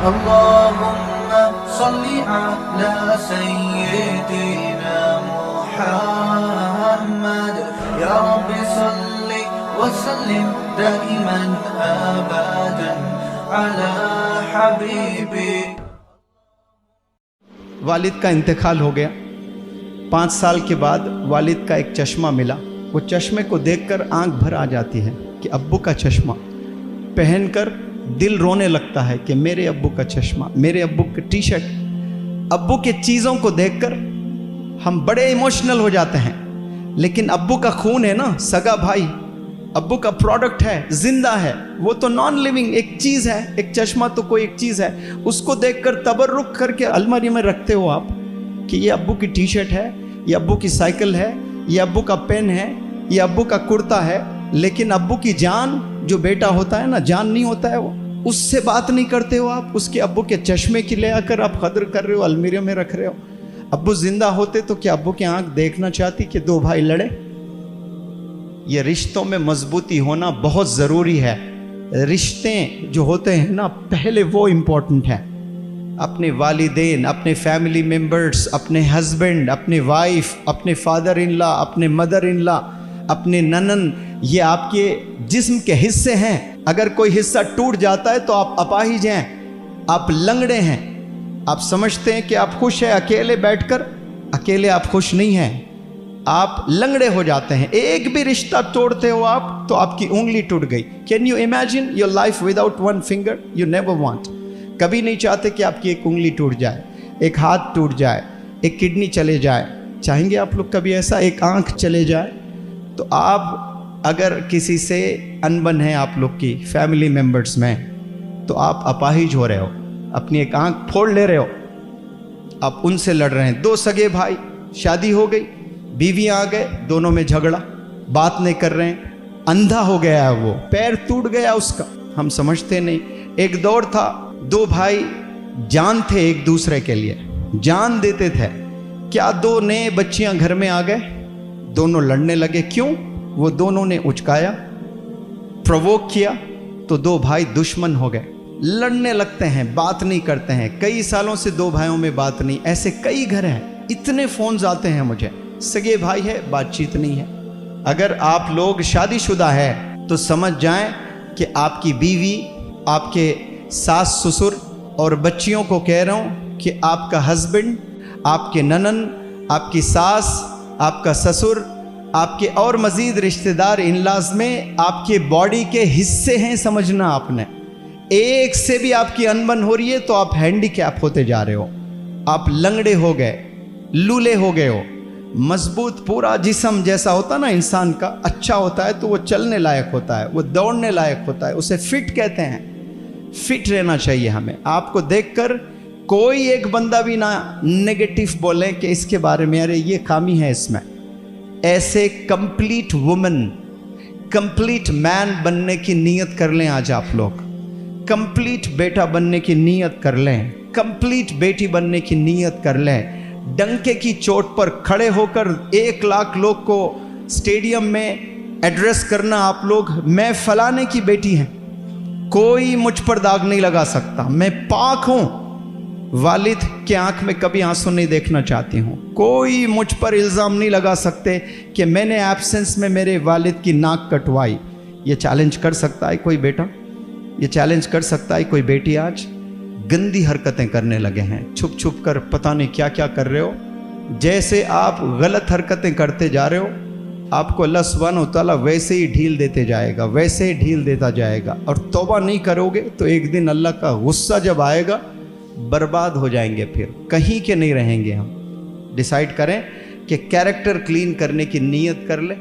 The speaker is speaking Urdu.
اللهم صل على سيدنا محمد يا رب صل وسلم دائما أبدا على حبيبي. والد کا انتقال ہو گیا. 5 سال کے بعد والد کا ایک چشمہ ملا. وہ چشمے کو دیکھ کر آنکھ بھر آ جاتی ہے کہ ابو کا چشمہ پہن کر دل رونے لگتا ہے کہ میرے ابو کا چشمہ, میرے ابو کا ٹی شرٹ. ابو کے چیزوں کو دیکھ کر ہم بڑے ایموشنل ہو جاتے ہیں, لیکن ابو کا خون ہے نا, سگا بھائی, ابو کا پروڈکٹ ہے, زندہ ہے, وہ تو نان لیونگ ایک چیز ہے. ایک چشمہ تو کوئی ایک چیز ہے, اس کو دیکھ کر تبرک کر کے الماری میں رکھتے ہو آپ کہ یہ ابو کی ٹی شرٹ ہے, یہ ابو کی سائیکل ہے, یہ ابو کا پین ہے, یہ ابو کا کرتا ہے. لیکن ابو کی جان جو بیٹا ہوتا ہے نا, جان نہیں ہوتا ہے وہ, اس سے بات نہیں کرتے ہو آپ. اس کے ابو کے چشمے کی لے آ کر آپ قدر کر رہے ہو, المیرے میں رکھ رہے ہو. ابو زندہ ہوتے تو کیا ابو کی آنکھ دیکھنا چاہتی کہ 2 بھائی لڑے؟ یہ رشتوں میں مضبوطی ہونا بہت ضروری ہے. رشتے جو ہوتے ہیں نا, پہلے وہ امپورٹنٹ ہیں. اپنے والدین, اپنے فیملی ممبرز, اپنے ہسبینڈ, اپنے وائف, اپنے فادر ان لا, اپنے مدر ان لا, اپنے ننن, یہ آپ کے جسم کے حصے ہیں. اگر کوئی حصہ ٹوٹ جاتا ہے تو آپ اپاہج ہیں, آپ لنگڑے ہیں. آپ سمجھتے ہیں کہ آپ خوش ہیں اکیلے بیٹھ کر, اکیلے آپ خوش نہیں ہیں, آپ لنگڑے ہو جاتے ہیں. ایک بھی رشتہ توڑتے ہو آپ تو آپ کی انگلی ٹوٹ گئی. Can you imagine your life without 1 finger? You never want. کبھی نہیں چاہتے کہ آپ کی ایک انگلی ٹوٹ جائے, ایک ہاتھ ٹوٹ جائے, ایک کڈنی چلے جائے. چاہیں گے آپ لوگ کبھی ایسا ایک آنکھ چلے جائے؟ تو آپ اگر کسی سے انبن ہے آپ لوگ کی فیملی ممبرز میں, تو آپ اپاہج ہو رہے ہو, اپنی ایک آنکھ پھوڑ لے رہے ہو. آپ ان سے لڑ رہے ہیں. 2 سگے بھائی, شادی ہو گئی, بیویاں آ گئے, دونوں میں جھگڑا, بات نہیں کر رہے ہیں. اندھا ہو گیا ہے وہ, پیر ٹوٹ گیا اس کا, ہم سمجھتے نہیں. ایک دور تھا 2 بھائی جان تھے ایک دوسرے کے لیے, جان دیتے تھے. کیا 2 نئے بچیاں گھر میں آ گئے, دونوں لڑنے لگے. کیوں؟ وہ دونوں نے اچکایا, پرووک کیا, تو 2 بھائی دشمن ہو گئے. لڑنے لگتے ہیں, بات نہیں کرتے ہیں. کئی سالوں سے 2 بھائیوں میں بات نہیں. ایسے کئی گھر ہیں, اتنے فونز آتے ہیں مجھے, سگے بھائی ہے, بات چیت نہیں ہے. اگر آپ لوگ شادی شدہ ہے تو سمجھ جائیں کہ آپ کی بیوی, آپ کے ساس سسر اور بچیوں کو کہہ رہا ہوں کہ آپ کا ہسبینڈ, آپ کے ننن, آپ کی ساس, آپ کا سسر, آپ کے اور مزید رشتہ دار ان لاز میں آپ کے باڈی کے حصے ہیں. سمجھنا آپ نے, ایک سے بھی آپ کی انبن ہو رہی ہے تو آپ ہینڈی کیپ ہوتے جا رہے ہو, آپ لنگڑے ہو گئے, لولے ہو گئے ہو. مضبوط پورا جسم جیسا ہوتا نا انسان کا, اچھا ہوتا ہے تو وہ چلنے لائق ہوتا ہے, وہ دوڑنے لائق ہوتا ہے, اسے فٹ کہتے ہیں. فٹ رہنا چاہیے ہمیں. آپ کو دیکھ کر کوئی ایک بندہ بھی نہ نگیٹو بولے کہ اس کے بارے میں ارے یہ خامی ہے اس میں. ایسے کمپلیٹ وومن, کمپلیٹ مین بننے کی نیت کر لیں آج آپ لوگ. کمپلیٹ بیٹا بننے کی نیت کر لیں, کمپلیٹ بیٹی بننے کی نیت کر لیں. ڈنکے کی چوٹ پر کھڑے ہو کر 1 لاکھ لوگ کو اسٹیڈیم میں ایڈریس کرنا آپ لوگ, میں فلانے کی بیٹی ہیں, کوئی مجھ پر داغ نہیں لگا سکتا, میں پاک ہوں. والد کے آنکھ میں کبھی آنسو نہیں دیکھنا چاہتی ہوں. کوئی مجھ پر الزام نہیں لگا سکتے کہ میں نے ایبسنس میں میرے والد کی ناک کٹوائی. یہ چیلنج کر سکتا ہے کوئی بیٹا؟ یہ چیلنج کر سکتا ہے کوئی بیٹی؟ آج گندی حرکتیں کرنے لگے ہیں, چھپ چھپ کر پتہ نہیں کیا کیا کر رہے ہو. جیسے آپ غلط حرکتیں کرتے جا رہے ہو, آپ کو اللہ سبحانہ و تعالیٰ ویسے ہی ڈھیل دیتے جائے گا, ویسے ہی ڈھیل دیتا جائے گا. اور توبہ نہیں کرو گے تو ایک دن اللہ کا غصہ جب آئے گا برباد ہو جائیں گے, پھر کہیں کے نہیں رہیں گے. ہم ڈیسائیڈ کریں کہ کیریکٹر کلین کرنے کی نیت کر لیں.